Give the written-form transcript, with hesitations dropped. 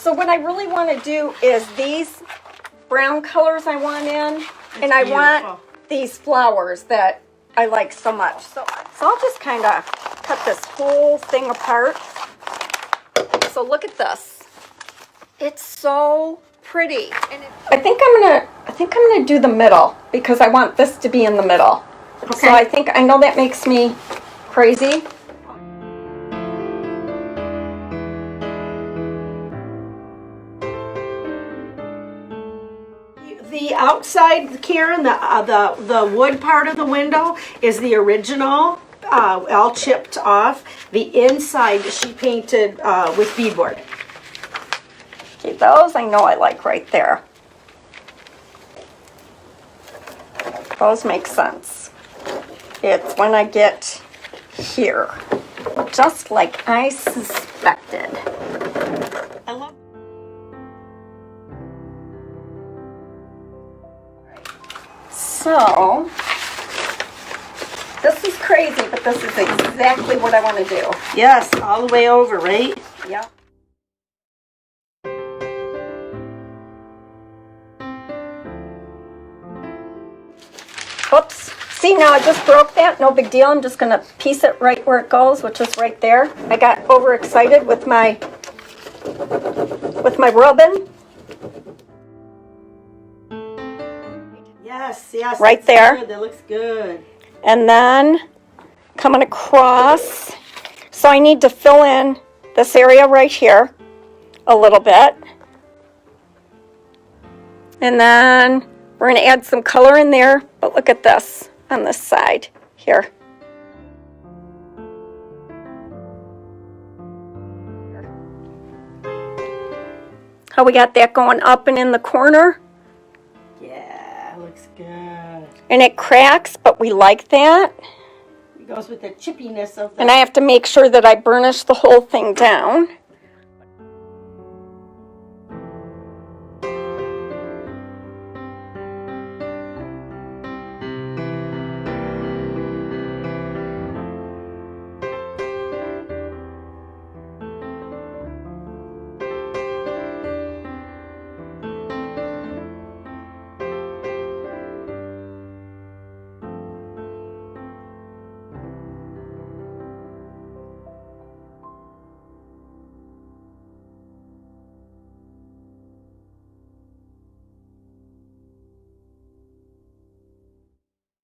So what I really want to do is these brown colors I want in, and I want these flowers that I like so much. So I'll just kind of cut this whole thing apart. So look at this. It's so pretty. I think I'm gonna do the middle because I want this to be in the middle. Okay. So I know that makes me crazy. The outside, Karen, the wood part of the window is the original, all chipped off. The inside she painted with beadboard. Okay, those I know I like right there. Those make sense. It's when I get here, just like I suspected. I love. So, this is crazy, but this is exactly what I want to do. Yes, all the way over, right? Yep. Oops. See, now I just broke that. No big deal. I'm just going to piece it right where it goes, which is right there. I got overexcited with my rubbing. Yes. Right there. Good. That looks good. And then coming across. So I need to fill in this area right here a little bit. And then we're going to add some color in there. But look at this on this side here. How we got that going up and in the corner. Yeah, looks good. And it cracks, but we like that. It goes with the chippiness of the... And I have to make sure that I burnish the whole thing down.